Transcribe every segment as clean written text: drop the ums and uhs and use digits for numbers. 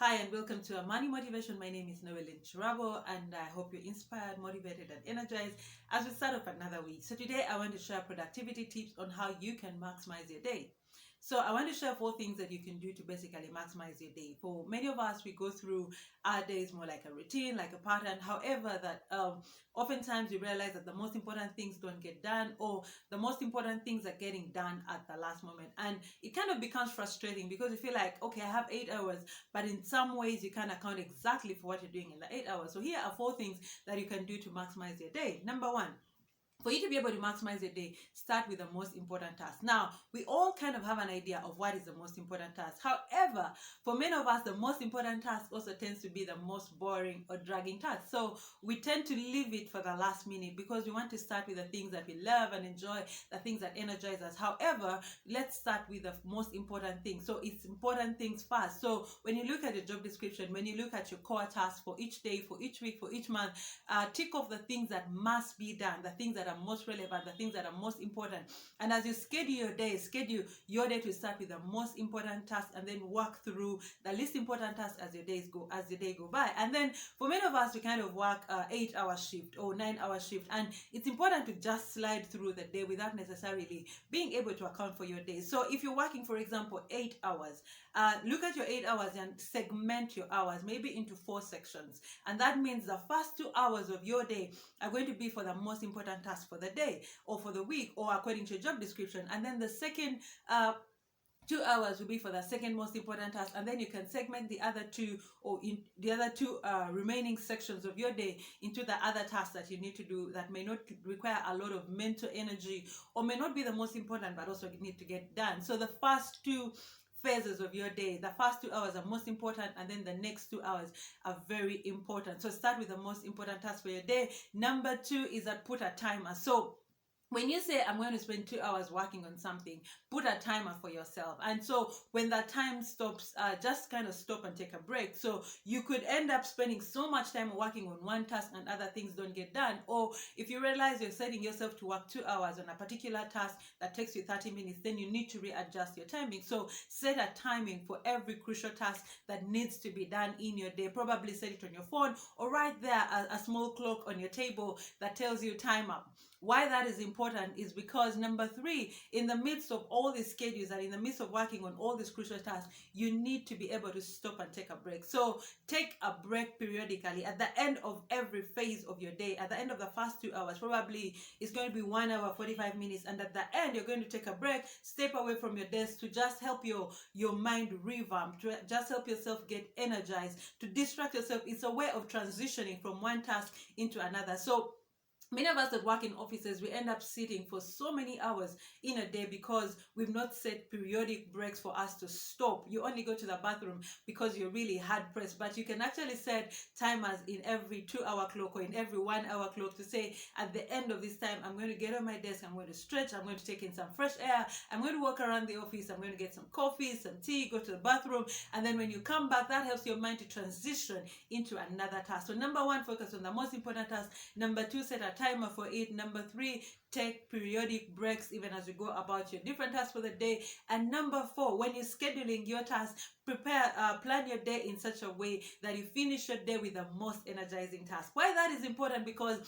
Hi and welcome to a Money Motivation. My name is Noelin Chirabo and I hope you're inspired, motivated and energized as we start off another week. So today I want to share productivity tips on how you can maximize your day. So I want to share 4 things that you can do to basically maximize your day. For many of us, we go through our days more like a routine, like a pattern. However, that oftentimes we realize that the most important things don't get done, or the most important things are getting done at the last moment. And it kind of becomes frustrating because you feel like, okay, I have 8 hours, but in some ways you can't account exactly for what you're doing in the 8 hours. So here are 4 things that you can do to maximize your day. Number one, for you to be able to maximize your day, start with the most important task. Now, we all kind of have an idea of what is the most important task. However, for many of us, the most important task also tends to be the most boring or dragging task. So we tend to leave it for the last minute because we want to start with the things that we love and enjoy, the things that energize us. However, let's start with the most important thing. So it's important things first. So when you look at your job description, when you look at your core tasks for each day, for each week, for each month, tick off the things that must be done, the things that are most relevant, the things that are most important. And as you schedule your day to start with the most important task and then work through the least important tasks as the day go by. And then for many of us, we kind of work 8-hour shift or 9-hour shift, and it's important to just slide through the day without necessarily being able to account for your day. So if you're working, for example, 8 hours, look at your 8 hours and segment your hours maybe into 4 sections. And that means the first 2 hours of your day are going to be for the most important task for the day or for the week or according to your job description. And then the second 2 hours will be for the second most important task, and then you can segment the other two, or in the other two remaining sections of your day, into the other tasks that you need to do that may not require a lot of mental energy or may not be the most important but also need to get done. So the first two phases of your day, the first 2 hours are most important, and then the next 2 hours are very important. So start with the most important task for your day. Number 2 is that put a timer. So when you say, I'm going to spend 2 hours working on something, put a timer for yourself. And so when that time stops, just kind of stop and take a break. So you could end up spending so much time working on one task and other things don't get done. Or if you realize you're setting yourself to work 2 hours on a particular task that takes you 30 minutes, then you need to readjust your timing. So set a timing for every crucial task that needs to be done in your day. Probably set it on your phone or right there a small clock on your table that tells you time up. Why that is important is because number 3, in the midst of all these schedules and in the midst of working on all these crucial tasks, you need to be able to stop and take a break. So take a break periodically at the end of every phase of your day. At the end of the first 2 hours, probably it's going to be 1 hour 45 minutes, and at the end you're going to take a break, step away from your desk to just help your mind revamp, to just help yourself get energized, to distract yourself. It's a way of transitioning from one task into another. So many of us that work in offices, we end up sitting for so many hours in a day because we've not set periodic breaks for us to stop. You only go to the bathroom because you're really hard pressed, but you can actually set timers in every 2-hour clock or in every 1-hour clock to say, at the end of this time, I'm going to get on my desk, I'm going to stretch, I'm going to take in some fresh air, I'm going to walk around the office, I'm going to get some coffee, some tea, go to the bathroom, and then when you come back, that helps your mind to transition into another task. So number 1, focus on the most important task. Number 2, set a timer for it. Number 3, take periodic breaks even as you go about your different tasks for the day. And number 4, when you're scheduling your tasks, plan your day in such a way that you finish your day with the most energizing task. Why that is important? Because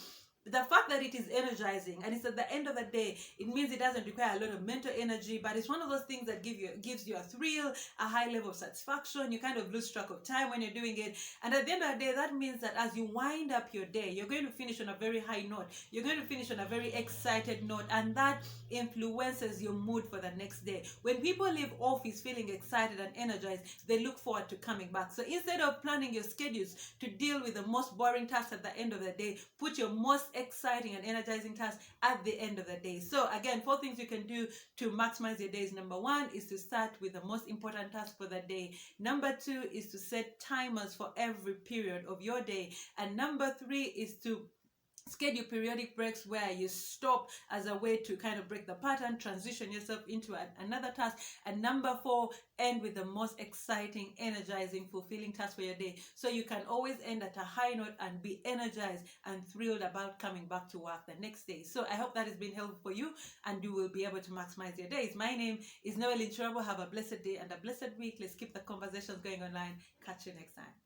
the fact that it is energizing and it's at the end of the day, it means it doesn't require a lot of mental energy, but it's one of those things that gives you a thrill, a high level of satisfaction. You kind of lose track of time when you're doing it. And at the end of the day, that means that as you wind up your day, you're going to finish on a very high note. You're going to finish on a very excited note, and that influences your mood for the next day. When people leave office feeling excited and energized, they look forward to coming back. So instead of planning your schedules to deal with the most boring tasks at the end of the day, put your most exciting and energizing tasks at the end of the day. So again, 4 things you can do to maximize your days. Number 1 is to start with the most important task for the day. Number 2 is to set timers for every period of your day. And number 3 is to Schedule periodic breaks where you stop as a way to kind of break the pattern, transition yourself into another task. And number 4, end with the most exciting, energizing, fulfilling task for your day, so you can always end at a high note and be energized and thrilled about coming back to work the next day. So I hope that has been helpful for you and you will be able to maximize your days. My name is Noeline Chirabo. Have a blessed day and a blessed week. Let's keep the conversations going online. Catch you next time.